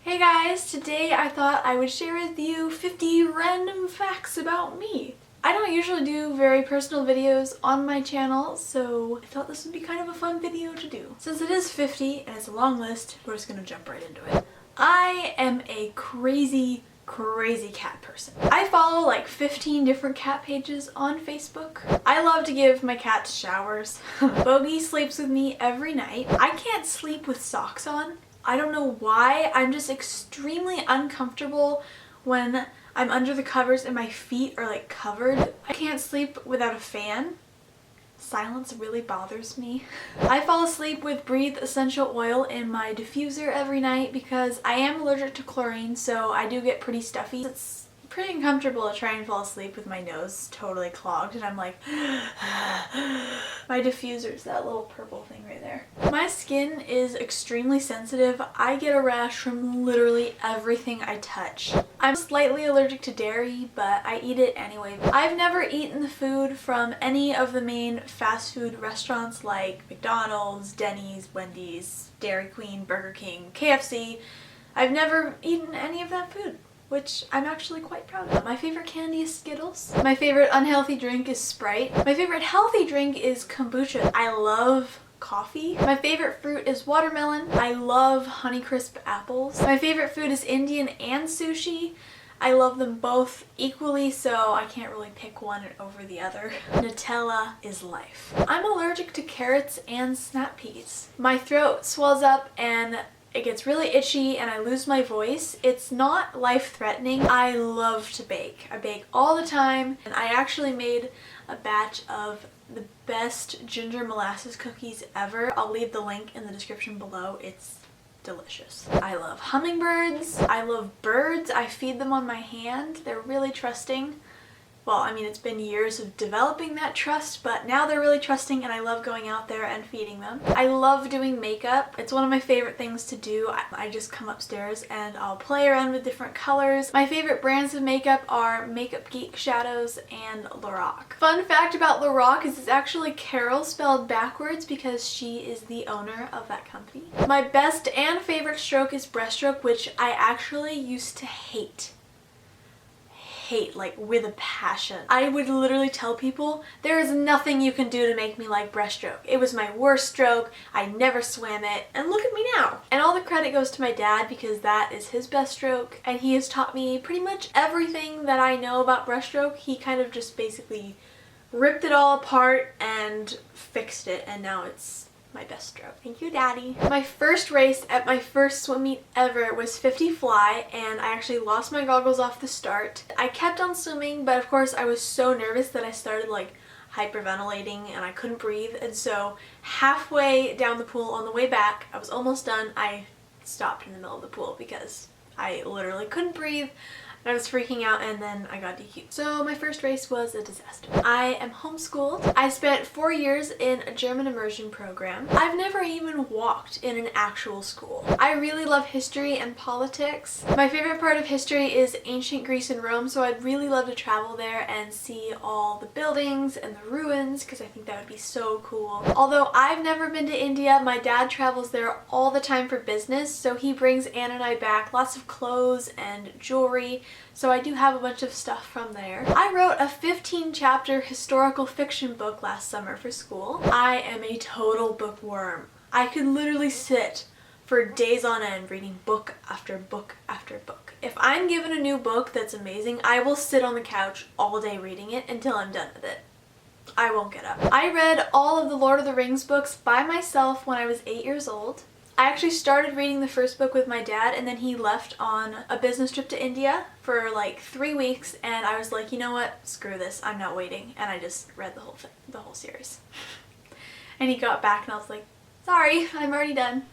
Hey guys, today I thought I would share with you 50 random facts about me. I don't usually do very personal videos on my channel, so I thought this would be kind of a fun video to do. Since it is 50 and it's a long list, we're just gonna jump right into it. I am a crazy cat person. I follow like 15 different cat pages on Facebook. I love to give my cats showers. Bogey sleeps with me every night. I can't sleep with socks on. I don't know why. I'm just extremely uncomfortable when I'm under the covers and my feet are like covered. I can't sleep without a fan. Silence really bothers me. I fall asleep with Breathe essential oil in my diffuser every night because I am allergic to chlorine, so I do get pretty stuffy. It's pretty uncomfortable to try and fall asleep with my nose totally clogged and I'm like my diffuser's that little purple thing right there. My skin is extremely sensitive. I get a rash from literally everything I touch. I'm slightly allergic to dairy, but I eat it anyway. I've never eaten the food from any of the main fast food restaurants like McDonald's, Denny's, Wendy's, Dairy Queen, Burger King, KFC. I've never eaten any of that food, which I'm actually quite proud of. My favorite candy is Skittles. My favorite unhealthy drink is Sprite. My favorite healthy drink is kombucha. I love coffee. My favorite fruit is watermelon. I love Honeycrisp apples. My favorite food is Indian and sushi. I love them both equally, so I can't really pick one over the other. Nutella is life. I'm allergic to carrots and snap peas. My throat swells up and it gets really itchy and I lose my voice. It's not life-threatening. I love to bake. I bake all the time, and I actually made a batch of the best ginger molasses cookies ever. I'll leave the link in the description below. It's delicious. I love hummingbirds. I love birds. I feed them on my hand. They're really trusting. Well, I mean, it's been years of developing that trust, but now they're really trusting and I love going out there and feeding them. I love doing makeup. It's one of my favorite things to do. I just come upstairs and I'll play around with different colors. My favorite brands of makeup are Makeup Geek Shadows and Lorac. Fun fact about Lorac is it's actually Carol spelled backwards because she is the owner of that company. My best and favorite stroke is breaststroke, which I actually used to hate like with a passion. I would literally tell people there is nothing you can do to make me like breaststroke. It was my worst stroke. I never swam it, and look at me now. And all the credit goes to my dad because that is his best stroke and he has taught me pretty much everything that I know about breaststroke. He kind of just basically ripped it all apart and fixed it, and now it's my best stroke. Thank you, Daddy. My first race at my first swim meet ever was 50 fly, and I actually lost my goggles off the start. I kept on swimming, but of course I was so nervous that I started like hyperventilating and I couldn't breathe, and so halfway down the pool on the way back, I was almost done, I stopped in the middle of the pool because I literally couldn't breathe. I was freaking out and then I got DQ'd. So my first race was a disaster. I am homeschooled. I spent 4 years in a German immersion program. I've never even walked in an actual school. I really love history and politics. My favorite part of history is ancient Greece and Rome, so I'd really love to travel there and see all the buildings and the ruins because I think that would be so cool. Although I've never been to India, my dad travels there all the time for business, so he brings Anne and I back lots of clothes and jewelry. So I do have a bunch of stuff from there. I wrote a 15-chapter historical fiction book last summer for school. I am a total bookworm. I could literally sit for days on end reading book after book after book. If I'm given a new book that's amazing, I will sit on the couch all day reading it until I'm done with it. I won't get up. I read all of the Lord of the Rings books by myself when I was 8 years old. I actually started reading the first book with my dad, and then he left on a business trip to India for like 3 weeks, and I was like, you know what, screw this, I'm not waiting, and I just read the whole thing, the whole series. And he got back and I was like, sorry, I'm already done.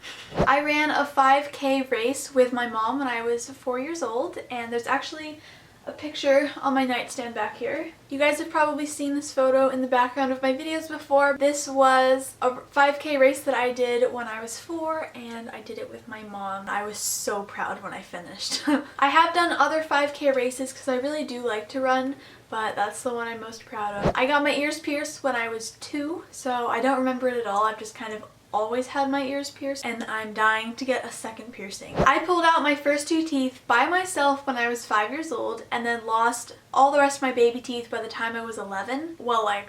I ran a 5K race with my mom when I was 4 years old, and there's actually a picture on my nightstand back here. You guys have probably seen this photo in the background of my videos before. This was a 5K race that I did when I was 4, and I did it with my mom. I was so proud when I finished. I have done other 5K races because I really do like to run, but that's the one I'm most proud of. I got my ears pierced when I was 2, so I don't remember it at all. I've just kind of always had my ears pierced and I'm dying to get a second piercing. I pulled out my first 2 teeth by myself when I was 5 years old and then lost all the rest of my baby teeth by the time I was 11. Well, I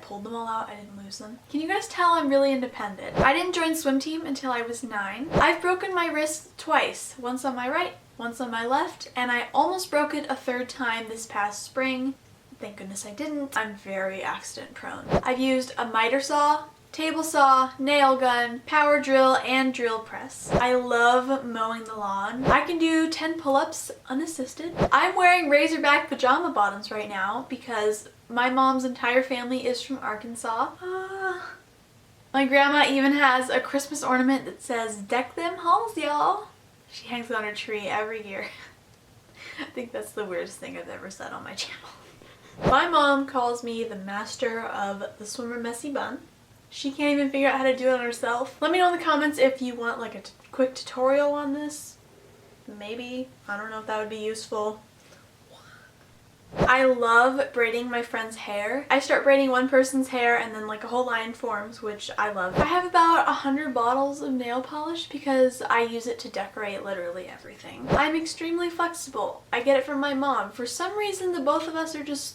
pulled them all out. I didn't lose them. Can you guys tell I'm really independent? I didn't join swim team until I was 9. I've broken my wrist twice, once on my right, once on my left, and I almost broke it a 3rd time this past spring. Thank goodness I didn't. I'm very accident prone. I've used a miter saw, table saw, nail gun, power drill, and drill press. I love mowing the lawn. I can do 10 pull-ups unassisted. I'm wearing Razorback pajama bottoms right now because my mom's entire family is from Arkansas. My grandma even has a Christmas ornament that says, "Deck them halls, y'all." She hangs it on her tree every year. I think that's the weirdest thing I've ever said on my channel. My mom calls me the master of the swimmer messy bun. She can't even figure out how to do it on herself. Let me know in the comments if you want like a quick tutorial on this. Maybe. I don't know if that would be useful. I love braiding my friend's hair. I start braiding one person's hair and then like a whole line forms, which I love. I have about 100 bottles of nail polish because I use it to decorate literally everything. I'm extremely flexible. I get it from my mom. For some reason, the both of us are just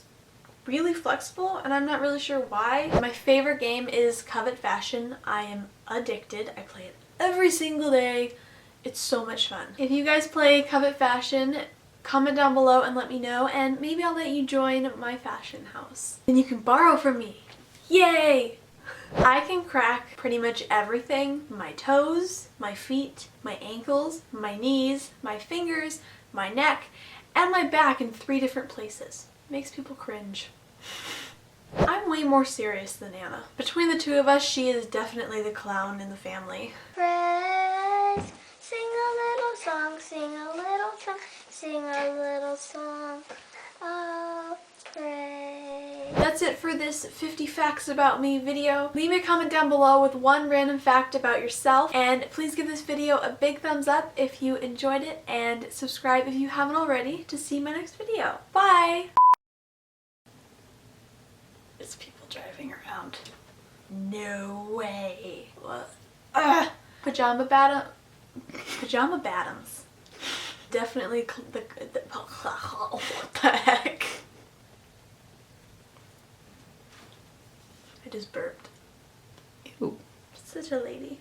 really flexible and I'm not really sure why. My favorite game is Covet Fashion. I am addicted. I play it every single day. It's so much fun. If you guys play Covet Fashion, comment down below and let me know, and maybe I'll let you join my fashion house. Then you can borrow from me. Yay! I can crack pretty much everything. My toes, my feet, my ankles, my knees, my fingers, my neck, and my back in 3 different places. Makes people cringe. I'm way more serious than Anna. Between the 2 of us, she is definitely the clown in the family. Friends, sing a little song, sing a little song, sing a little song of praise. That's it for this 50 facts about me video. Leave me a comment down below with 1 random fact about yourself, and please give this video a big thumbs up if you enjoyed it, and subscribe if you haven't already to see my next video. Bye! There's people driving around. No way. What? Pajama bottoms. Definitely what the heck? I just burped. Ew. Such a lady.